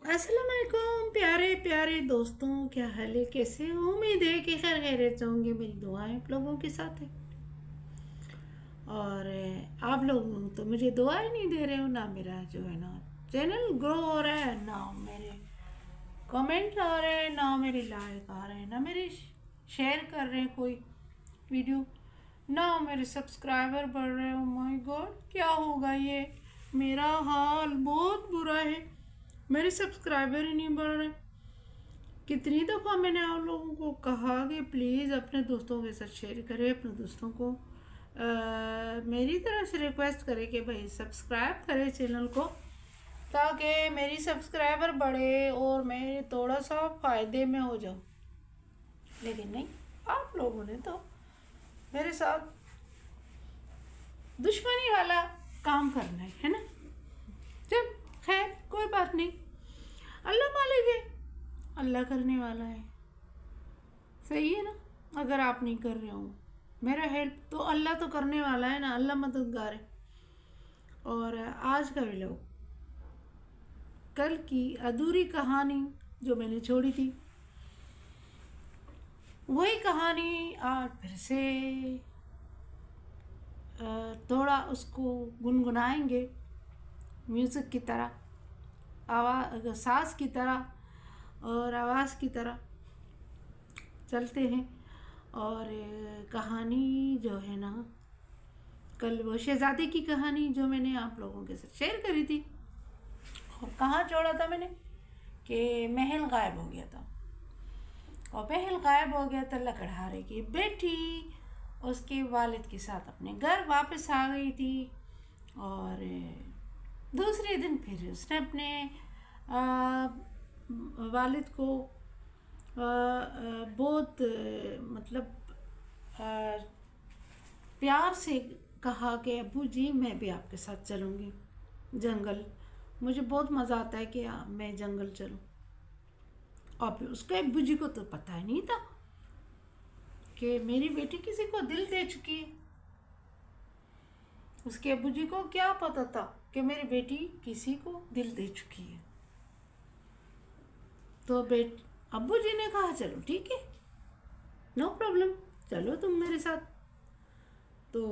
अस्सलाम वालेकुम प्यारे प्यारे दोस्तों, क्या हाल है, कैसे हो? उम्मीद है कि खैर खैरियत से होंगे। मेरी दुआएं आप लोगों के साथ है। और आप लोग तो मुझे दुआएं नहीं दे रहे हो ना। मेरा जो है ना चैनल ग्रो हो रहा है, ना मेरे कमेंट आ रहे हैं, ना मेरे लाइक आ रहे हैं, ना मेरे शेयर कर रहे हैं कोई वीडियो, ना मेरे सब्सक्राइबर बढ़ रहे हो। माय गॉड, क्या होगा ये? मेरा हाल बहुत बुरा है। मेरे सब्सक्राइबर ही नहीं बढ़ रहे। कितनी दफ़ा मैंने आप लोगों को कहा कि प्लीज़ अपने दोस्तों के साथ शेयर करें, अपने दोस्तों को मेरी तरफ से रिक्वेस्ट करें कि भाई सब्सक्राइब करें चैनल को, ताकि मेरी सब्सक्राइबर बढ़े और मैं थोड़ा सा फ़ायदे में हो जाऊँ। लेकिन नहीं, आप लोगों ने तो मेरे साथ दुश्मनी वाला काम करना है ना। चल खैर, कोई बात नहीं, अल्लाह मालिक है, अल्लाह करने वाला है। सही है ना? अगर आप नहीं कर रहे हो मेरा हेल्प, तो अल्लाह तो करने वाला है ना, अल्लाह मददगार है। और आज का व्लॉग, कल की अधूरी कहानी जो मैंने छोड़ी थी, वही कहानी आज फिर से थोड़ा उसको गुनगुनाएंगे, म्यूज़िक की तरह, आवाज़ सांस की तरह और आवाज़ की तरह चलते हैं। और कहानी जो है ना, कल वो शहज़ादे की कहानी जो मैंने आप लोगों के साथ शेयर करी थी, और कहाँ छोड़ा था मैंने कि महल गायब हो गया था। और महल गायब हो गया तो लकड़हारे की बेटी उसके वालिद के साथ अपने घर वापस आ गई थी। और दूसरे दिन फिर उसने अपने वालिद को बहुत मतलब आ, प्यार से कहा कि अब्बू जी, मैं भी आपके साथ चलूँगी जंगल। मुझे बहुत मज़ा आता है कि मैं जंगल चलूँ। और फिर उसके अब्बू जी को तो पता ही नहीं था कि मेरी बेटी किसी को दिल दे चुकी है। उसके अब्बू जी को क्या पता था कि मेरी बेटी किसी को दिल दे चुकी है। तो अब्बू जी ने कहा चलो ठीक है, नो प्रॉब्लम, चलो तुम मेरे साथ। तो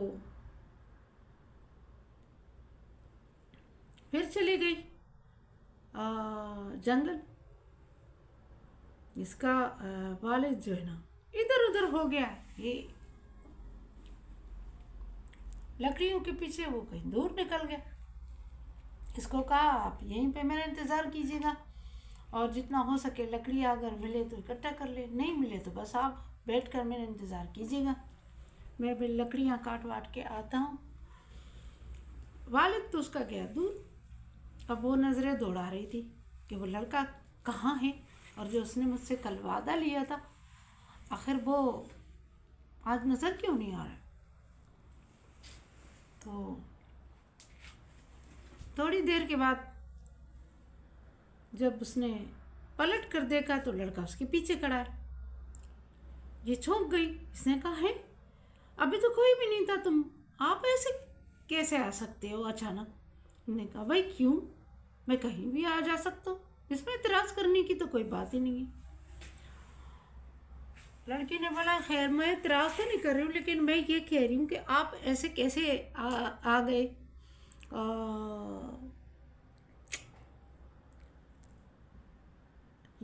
फिर चली गई जंगल। इसका वालिद जो है ना इधर उधर हो गया। ये लकड़ियों के पीछे वो कहीं दूर निकल गया। इसको कहा आप यहीं पे मेरा इंतज़ार कीजिएगा, और जितना हो सके लकड़ी अगर मिले तो इकट्ठा कर ले, नहीं मिले तो बस आप बैठ कर मेरा इंतज़ार कीजिएगा, मैं भी लकड़ियाँ काट वाट के आता हूँ। वालिद तो उसका गया दूर। अब वो नज़रें दौड़ा रही थी कि वो लड़का कहाँ है, और जो उसने मुझसे कल वादा लिया था, आखिर वो आज नज़र क्यों नहीं आ रहा। तो थोड़ी देर के बाद जब उसने पलट कर देखा तो लड़का उसके पीछे खड़ा है। ये चौंक गई। इसने कहा है, अभी तो कोई भी नहीं था, तुम आप ऐसे कैसे आ सकते हो अचानक? मैंने कहा भाई क्यों, मैं कहीं भी आ जा सकता हूँ, इसमें इतराज़ करने की तो कोई बात ही नहीं है। लड़की ने बोला खैर, मैं इतराज़ तो नहीं कर रही हूँ, लेकिन मैं ये कह रही हूँ कि आप ऐसे कैसे आ गए।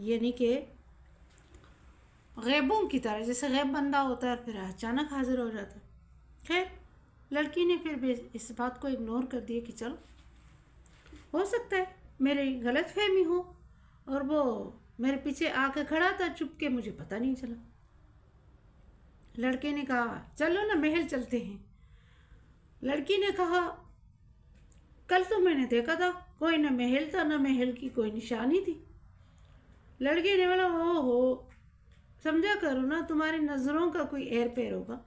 यानी कि गैबों की तरह, जैसे गैब बंदा होता है और फिर अचानक हाजिर हो जाता है। खैर, लड़की ने फिर भी इस बात को इग्नोर कर दिया कि चलो हो सकता है मेरी गलत फहमी हो, और वो मेरे पीछे आकर खड़ा था चुप के, मुझे पता नहीं चला। लड़के ने कहा चलो ना महल चलते हैं। लड़की ने कहा कल तो मैंने देखा था कोई ना महल था, ना महल की कोई निशानी थी। लड़के ने बोला हो समझा करो ना, तुम्हारी नज़रों का कोई एर पैर होगा,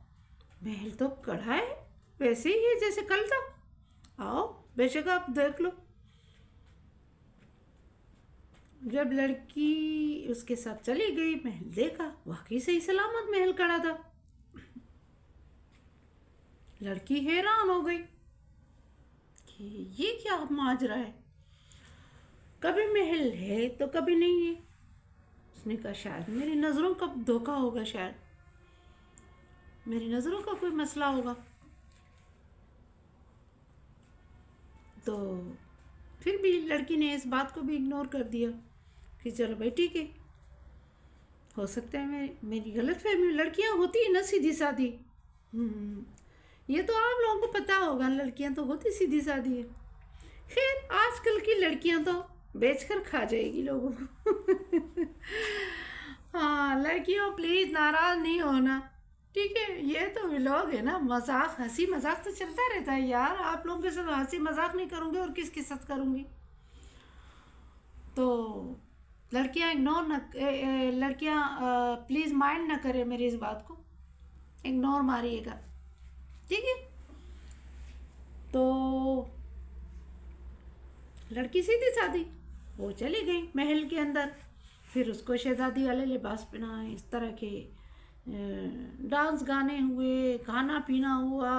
महल तो कड़ा है, वैसे ही है जैसे कल था, आओ बेशक आप देख लो। जब लड़की उसके साथ चली गई, महल देखा, वाकई सही सलामत महल खड़ा था। लड़की हैरान हो गई कि ये क्या माजरा है। कभी महल है तो कभी नहीं है। उसने कहा शायद मेरी नज़रों का धोखा होगा, शायद मेरी नज़रों का कोई मसला होगा। तो फिर भी लड़की ने इस बात को भी इग्नोर कर दिया कि चलो भाई ठीक है, हो सकता है मेरी गलत फहमी। लड़कियाँ होती है ना सीधी सादी। ये तो आप लोगों को पता होगा, लड़कियाँ तो होती सीधी सादी है। खैर आजकल की लड़कियाँ तो बेचकर खा जाएगी लोगों को। हाँ लड़कियों प्लीज़ नाराज़ नहीं होना, ठीक है। ये तो व्लॉग है ना, मजाक हंसी मजाक तो चलता रहता है यार। आप लोगों के साथ हंसी मजाक नहीं करूँगी और किसके साथ करूँगी। तो लड़कियां इग्नोर न लड़कियां प्लीज़ माइंड ना करें मेरी इस बात को, इग्नोर मारिएगा, ठीक है। तो लड़की सीधी सादी वो चली गई महल के अंदर। फिर उसको शहजादी वाले लिबास पहनाए, इस तरह के डांस गाने हुए, खाना पीना हुआ।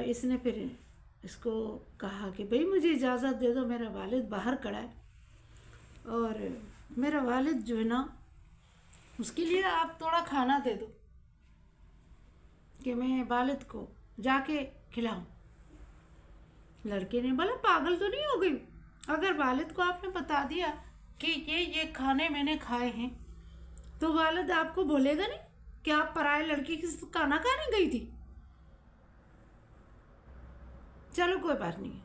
इसने फिर इसको कहा कि भाई मुझे इजाज़त दे दो, मेरा वालिद बाहर खड़ा है और मेरा वालिद जो है ना, उसके लिए आप थोड़ा खाना दे दो कि मैं वालिद को जाके खिलाऊं। लड़के ने बोला पागल तो नहीं हो गई? अगर वालिद को आपने बता दिया कि ये खाने मैंने खाए हैं तो वालिद आपको बोलेगा नहीं कि आप पराये लड़की के साथ खाना खाने गई थी? चलो कोई बात नहीं,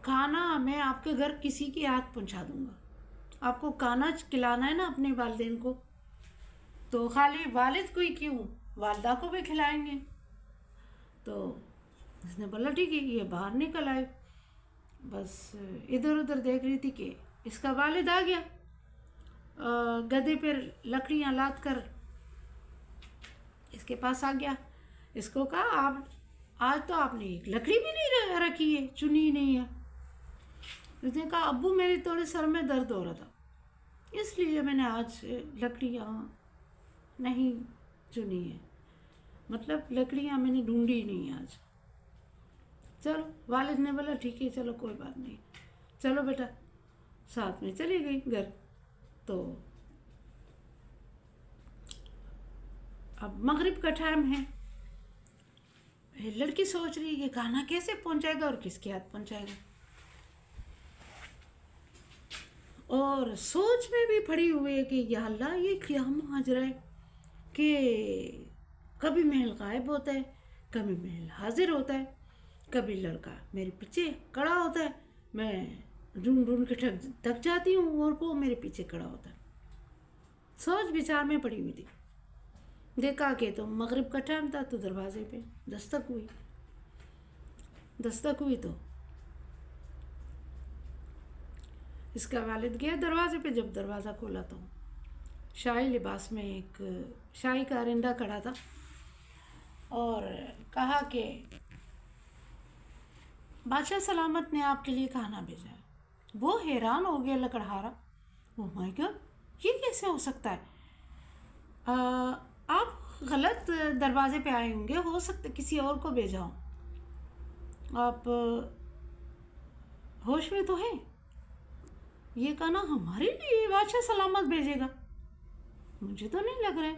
खाना मैं आपके घर किसी की हाथ पहुंचा दूंगा। आपको खाना खिलाना है ना अपने वालिदैन को, तो खाली वालिद को ही क्यों, वालदा को भी खिलाएंगे। तो उसने बोला ठीक है। ये बाहर निकल आई, बस इधर उधर देख रही थी कि इसका वालिद आ गया, गधे पर लकड़ियाँ लाद कर इसके पास आ गया। इसको कहा आप आज तो आपने एक लकड़ी भी नहीं रखी है, चुनी नहीं है। उसने कहा अब्बू मेरे थोड़े सर में दर्द हो रहा था, इसलिए मैंने आज लकड़ियाँ नहीं चुनी है, मतलब लकड़ियाँ मैंने ढूंढी नहीं आज। चलो वालिद ने बोला ठीक है चलो कोई बात नहीं, चलो बेटा। साथ में चली गई घर। तो अब मगरिब का टाइम है, लड़की सोच रही है कि खाना कैसे पहुंचाएगा और किसके हाथ पहुंचाएगा, और सोच में भी पड़ी हुई है कि या अल्लाह ये क्या माजरा है कि कभी महल गायब होता है, कभी महल हाजिर होता है, कभी लड़का मेरे पीछे खड़ा होता है, मैं ढूंढ ढूंढ के थक जाती हूँ और वो मेरे पीछे खड़ा होता है। सोच विचार में पड़ी हुई थी। देखा कि तो मगरिब का टाइम था, तो दरवाजे पे दस्तक हुई तो इसका वालिद गया दरवाजे पे। जब दरवाज़ा खोला तो शाही लिबास में एक शाही कारिंदा खड़ा था और कहा कि बादशाह सलामत ने आपके लिए खाना भेजा है। वो हैरान हो गया लकड़हारा, ओह माय गॉड ये कैसे हो सकता है? आप गलत दरवाजे पे आए होंगे, हो सकता है किसी और को भेजा हो, आप होश में तो है? ये खाना हमारे लिए बादशाह सलामत भेजेगा? मुझे तो नहीं लग रहा है।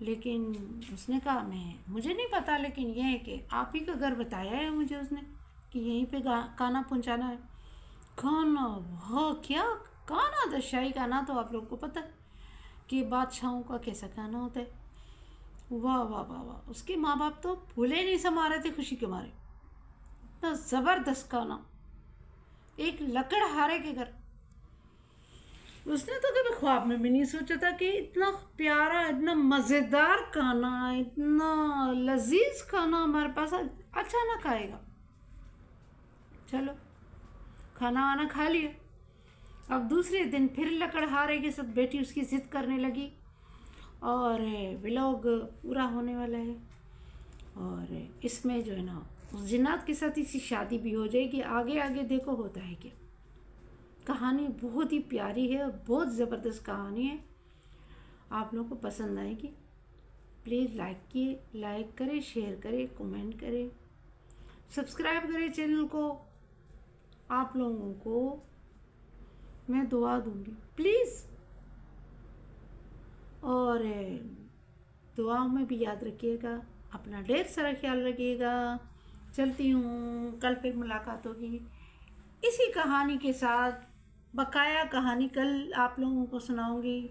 लेकिन उसने कहा मुझे नहीं पता, लेकिन यह है कि आप ही का घर बताया है मुझे उसने कि यहीं पे खाना पहुंचाना है। खाना वाह क्या खाना था, शाही खाना। तो आप लोगों को पता है कि बादशाहों का कैसा खाना होता है। वाह वाह वाह वाह, उसके माँ बाप तो फूले नहीं समा रहे थे खुशी के मारे। इतना ज़बरदस्त खाना एक लकड़हारे के घर। उसने तो कभी ख्वाब में भी नहीं सोचा था कि इतना प्यारा, इतना मज़ेदार खाना, इतना लजीज खाना हमारे पास अचानक आएगा। चलो खाना वाना खा लिया। अब दूसरे दिन फिर लकड़हारे के साथ बेटी उसकी ज़िद करने लगी और व्लॉग पूरा होने वाला है। और इसमें जो है ना उस जिन्नात के साथ इसकी शादी भी हो जाएगी। आगे आगे देखो होता है क्या। कहानी बहुत ही प्यारी है और बहुत ज़बरदस्त कहानी है, आप लोगों को पसंद आएगी। प्लीज़ लाइक करें, शेयर करें, कमेंट करें, सब्सक्राइब करें चैनल को। आप लोगों को मैं दुआ दूंगी प्लीज़। और दुआओं में भी याद रखिएगा, अपना ढेर सारा ख्याल रखिएगा। चलती हूँ, कल फिर मुलाकात होगी इसी कहानी के साथ। बकाया कहानी कल आप लोगों को सुनाऊंगी।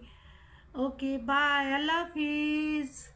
ओके बाय, अल्लाह हाफिज़।